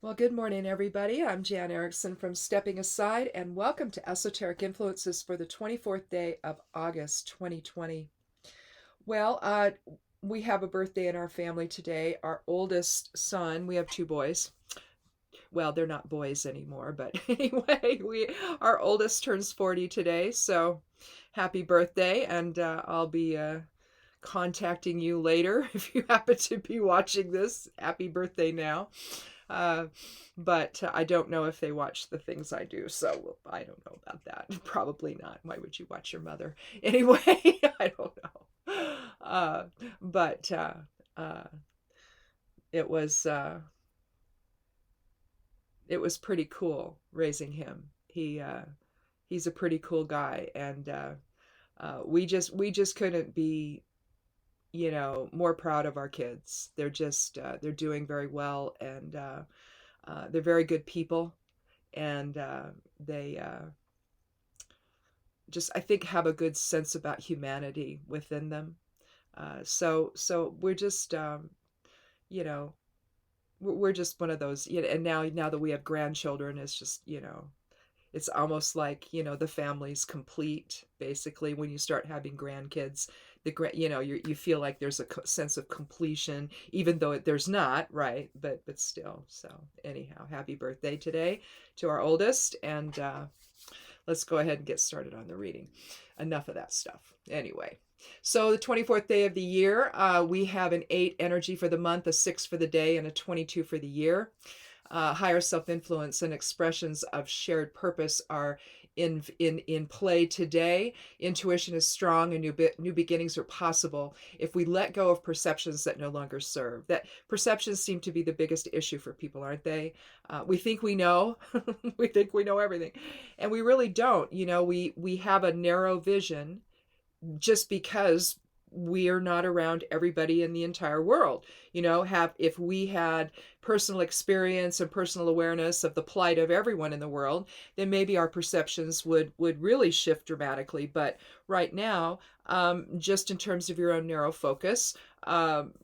Well, good morning, everybody. I'm Jan Erickson from Stepping Aside, and welcome to Esoteric Influences for the 24th day of August 2020. Well, we have a birthday in our family today. Our oldest son, we have two boys. Well, they're not boys anymore, but anyway, our oldest turns 40 today, so happy birthday, and I'll be contacting you later if you happen to be watching this. Happy birthday now. Uh, but I don't know if they watch the things I do, so I don't know about that. Probably not. Why would you watch your mother? Anyway, I don't know. But uh, it was it was pretty cool raising him. He's a pretty cool guy, and we just couldn't be more proud of our kids. They're doing very well, and they're very good people, and they just, I think, have a good sense about humanity within them. So we're just, you know, we're just one of those, and now that we have grandchildren, it's just, it's almost like, the family's complete, basically, when you start having grandkids. You feel like there's a sense of completion, even though there's not, right? But still. So anyhow, happy birthday today to our oldest, and let's go ahead and get started on the reading. Enough of that stuff. Anyway, so the 24th day of the year, we have an 8 energy for the month, a 6 for the day, and a 22 for the year. Higher self-influence and expressions of shared purpose are in play today. Intuition is strong, and new beginnings are possible if we let go of perceptions that no longer serve. That perceptions seem to be the biggest issue for people, aren't they? We think we know, we think we know everything, and we really don't. We have a narrow vision just because we are not around everybody in the entire world. If we had personal experience and personal awareness of the plight of everyone in the world, then maybe our perceptions would really shift dramatically. But right now, just in terms of your own narrow focus, and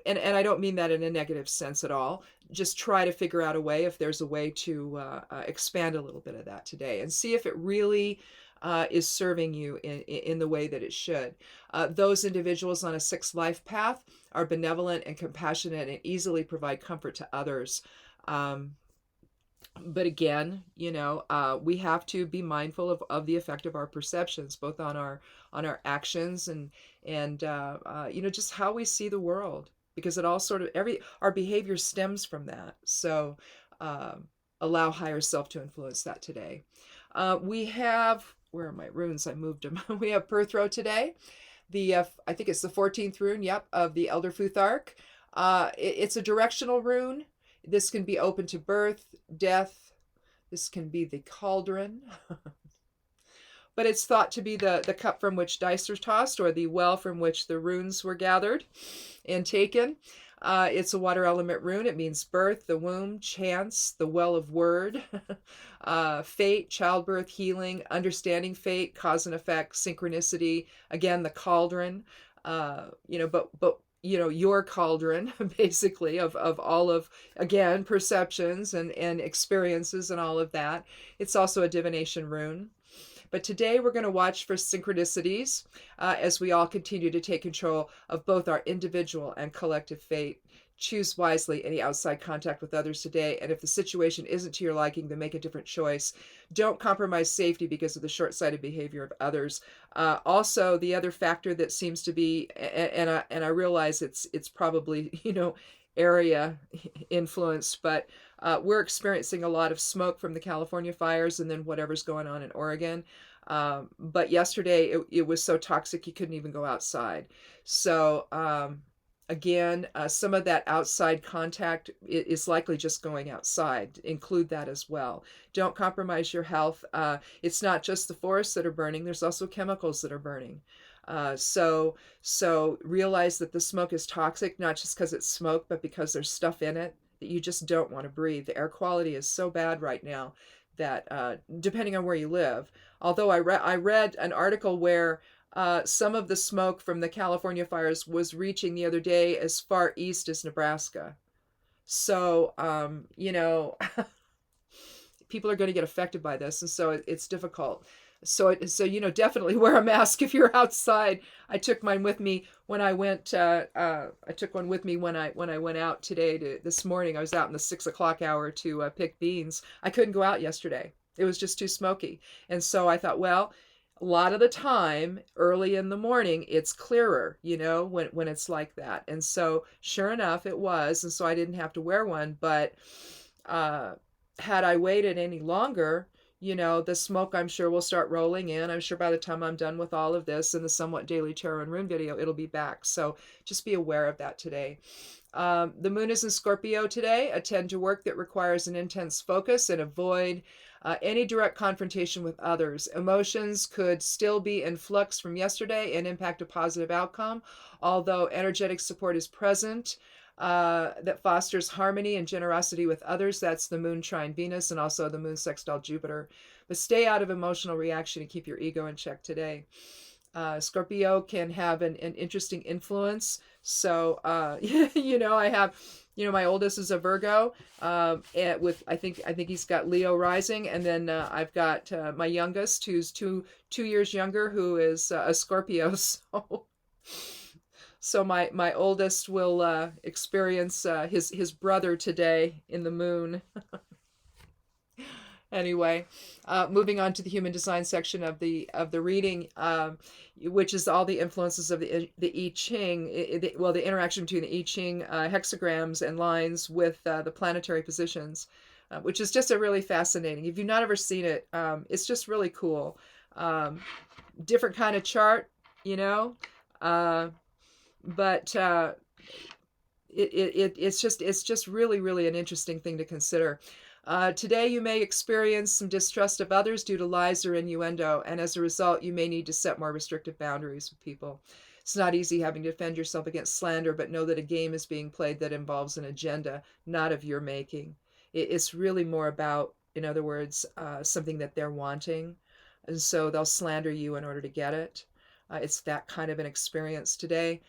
I don't mean that in a negative sense at all. Just try to figure out a way, if there's a way to expand a little bit of that today, and see if it really is serving you in the way that it should. Those individuals on a 6th life path are benevolent and compassionate and easily provide comfort to others. But again, we have to be mindful of the effect of our perceptions, both on our actions and just how we see the world, because it all sort of our behavior stems from that. So allow higher self to influence that today. We have, where are my runes? I moved them. We have Perthrow today. I think it's the 14th rune, yep, of the Elder Futhark. It's a directional rune. This can be open to birth, death. This can be the cauldron. But it's thought to be the cup from which dice are tossed, or the well from which the runes were gathered and taken. It's a water element rune. It means birth, the womb, chance, the well of word, fate, childbirth, healing, understanding fate, cause and effect, synchronicity. Again, the cauldron. But your cauldron, basically, of all of, again, perceptions and experiences and all of that. It's also a divination rune. But today we're going to watch for synchronicities as we all continue to take control of both our individual and collective fate. Choose wisely any outside contact with others today, and if the situation isn't to your liking, then make a different choice. Don't compromise safety because of the short-sighted behavior of others. Also, the other factor that seems to be, and I realize it's probably area influenced, but we're experiencing a lot of smoke from the California fires and then whatever's going on in Oregon. But yesterday it was so toxic you couldn't even go outside. So again, some of that outside contact is likely just going outside. Include that as well. Don't compromise your health. It's not just the forests that are burning. There's also chemicals that are burning. So realize that the smoke is toxic, not just because it's smoke, but because there's stuff in it that you just don't want to breathe. The air quality is so bad right now that depending on where you live, although I read an article where some of the smoke from the California fires was reaching the other day as far east as Nebraska. So, people are going to get affected by this, and so it's difficult. So definitely wear a mask if you're outside. I took mine with me when I went. I took one with me when I went out today. This morning, I was out in the 6 o'clock hour to pick beans. I couldn't go out yesterday. It was just too smoky, and so I thought, well, a lot of the time, early in the morning, it's clearer, when it's like that. And so, sure enough, it was, and so I didn't have to wear one. But uh, had I waited any longer, the smoke I'm sure will start rolling in. I'm sure by the time I'm done with all of this and the Somewhat Daily Tarot and Rune video, it'll be back. So just be aware of that today. The moon is in Scorpio today. Attend to work that requires an intense focus and avoid any direct confrontation with others. Emotions could still be in flux from yesterday and impact a positive outcome, although energetic support is present that fosters harmony and generosity with others. That's the moon trine Venus and also the moon sextile Jupiter. But stay out of emotional reaction and keep your ego in check today. Scorpio can have an interesting influence. So, I have, my oldest is a Virgo, and with I think he's got Leo rising, and then I've got my youngest, who's two years younger, who is a Scorpio. So my oldest will experience his brother today in the moon. Anyway, moving on to the human design section of the reading, which is all the influences of the I Ching. The interaction between the I Ching hexagrams and lines with the planetary positions, which is just a really fascinating. If you've not ever seen it, it's just really cool. Different kind of chart, uh, but it's just really really an interesting thing to consider. Today, you may experience some distrust of others due to lies or innuendo, and as a result, you may need to set more restrictive boundaries with people. It's not easy having to defend yourself against slander, but know that a game is being played that involves an agenda, not of your making. It's really more about, in other words, something that they're wanting, and so they'll slander you in order to get it. It's that kind of an experience today.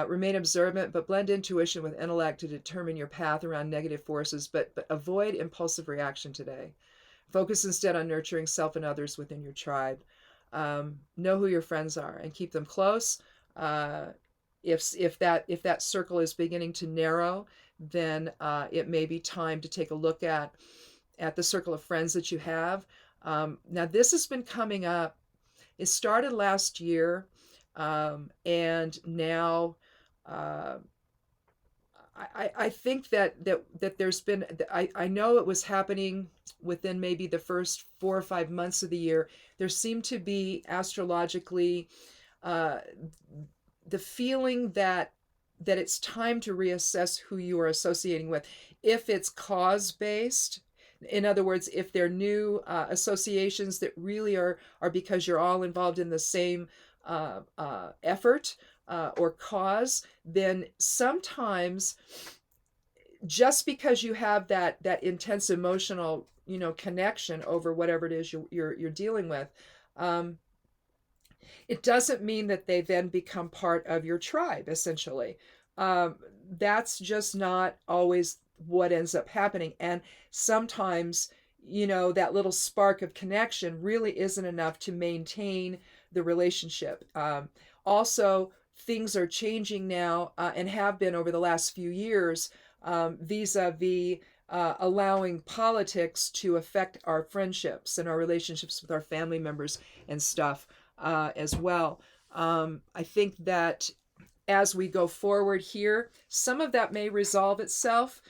Remain observant, but blend intuition with intellect to determine your path around negative forces, but avoid impulsive reaction today. Focus instead on nurturing self and others within your tribe. Know who your friends are and keep them close. If that circle is beginning to narrow, then it may be time to take a look at the circle of friends that you have. Now, this has been coming up. It started last year, and now uh, I think that there's been, I know it was happening within maybe the first 4 or 5 months of the year. There seemed to be astrologically uh, the feeling that it's time to reassess who you are associating with, if it's cause based. In other words, if they're new associations that really are because you're all involved in the same effort or cause, then sometimes just because you have that intense emotional connection over whatever it is you're dealing with, um, it doesn't mean that they then become part of your tribe, essentially. Um, that's just not always what ends up happening. And sometimes, that little spark of connection really isn't enough to maintain the relationship. Also, things are changing now and have been over the last few years, vis-a-vis allowing politics to affect our friendships and our relationships with our family members and stuff as well. I think that as we go forward here, some of that may resolve itself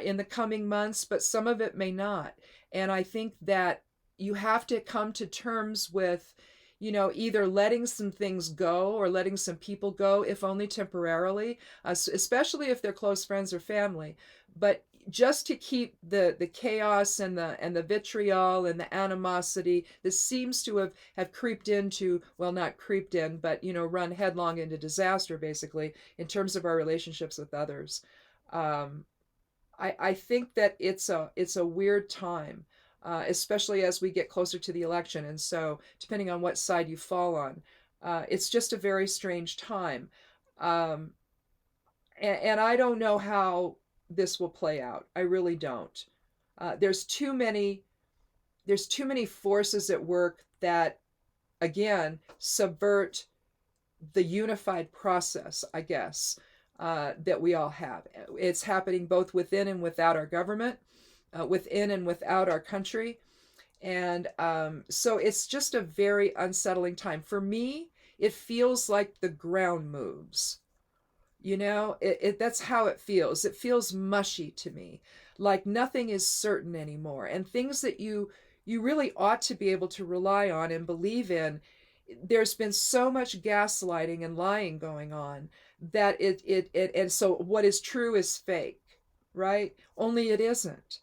in the coming months, but some of it may not. And I think that you have to come to terms with, either letting some things go or letting some people go, if only temporarily, especially if they're close friends or family. But just to keep the chaos and the vitriol and the animosity that seems to have creeped into, well, not creeped in, but run headlong into disaster, basically, in terms of our relationships with others. um, I think that it's a weird time, especially as we get closer to the election, and so depending on what side you fall on, it's just a very strange time. um, and I don't know how. this will play out. I really don't. There's too many. There's too many forces at work that, again, subvert the unified process, I guess, that we all have. It's happening both within and without our government, within and without our country. And so it's just a very unsettling time. For me, it feels like the ground moves. That's how it feels. It feels mushy to me, like nothing is certain anymore. And things that you really ought to be able to rely on and believe in, there's been so much gaslighting and lying going on that it and so what is true is fake, right? Only it isn't.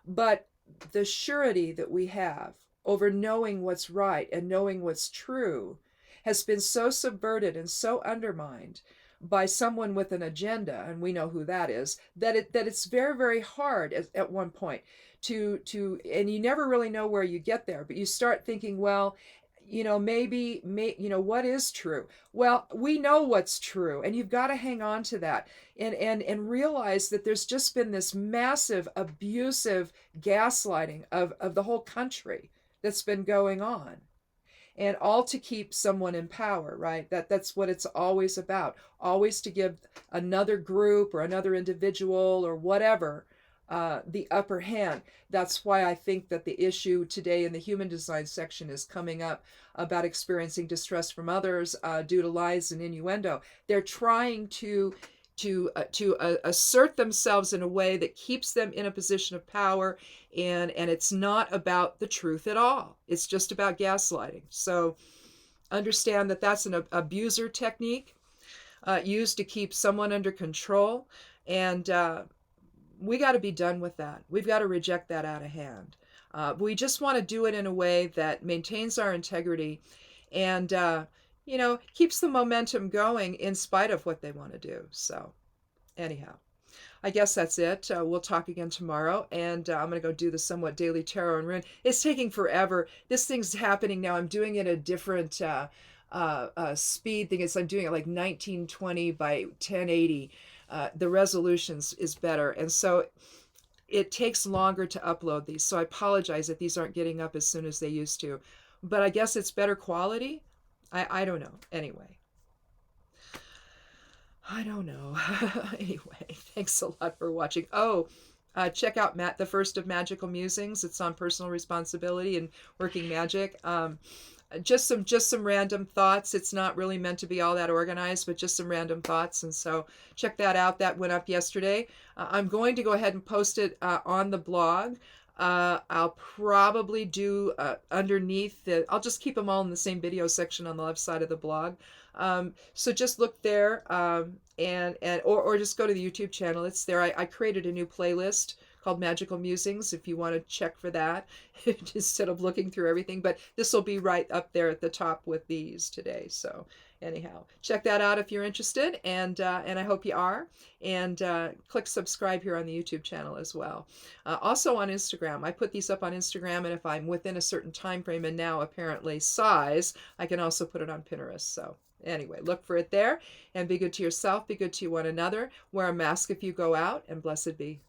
But the surety that we have over knowing what's right and knowing what's true has been so subverted and so undermined by someone with an agenda, and we know who that is, that it's very, very hard at one point to and you never really know where you get there, but you start thinking, well, maybe what is true? Well, we know what's true, and you've got to hang on to that and realize that there's just been this massive abusive gaslighting of the whole country that's been going on, and all to keep someone in power, right? That's what it's always about, always to give another group or another individual or whatever the upper hand. That's why I think that the issue today in the human design section is coming up about experiencing distress from others due to lies and innuendo. They're trying to assert themselves in a way that keeps them in a position of power, and it's not about the truth at all. It's just about gaslighting. So understand that that's an abuser technique used to keep someone under control, and we got to be done with that. We've got to reject that out of hand. We just want to do it in a way that maintains our integrity and, keeps the momentum going in spite of what they want to do. So, anyhow, I guess that's it. We'll talk again tomorrow, and I'm going to go do the somewhat daily tarot and rune. It's taking forever. This thing's happening now. I'm doing it at a different speed thing. I'm doing it like 1920 by 1080. The resolutions is better, and so it takes longer to upload these. So I apologize if these aren't getting up as soon as they used to, but I guess it's better quality. I don't know. Anyway, I don't know. Anyway, thanks a lot for watching. Oh, check out Matt, the First of Magical Musings. It's on personal responsibility and working magic. Just some random thoughts. It's not really meant to be all that organized, but just some random thoughts. And so check that out. That went up yesterday. I'm going to go ahead and post it on the blog. I'll probably do underneath I'll just keep them all in the same video section on the left side of the blog. So just look there or just go to the YouTube channel. It's there. I created a new playlist called Magical Musings if you want to check for that instead of looking through everything. But this will be right up there at the top with these today. So anyhow, check that out if you're interested, and I hope you are. And click subscribe here on the YouTube channel as well. Also on Instagram, I put these up on Instagram, and if I'm within a certain time frame and now apparently size, I can also put it on Pinterest. So anyway, look for it there, and be good to yourself, be good to one another. Wear a mask if you go out, and blessed be.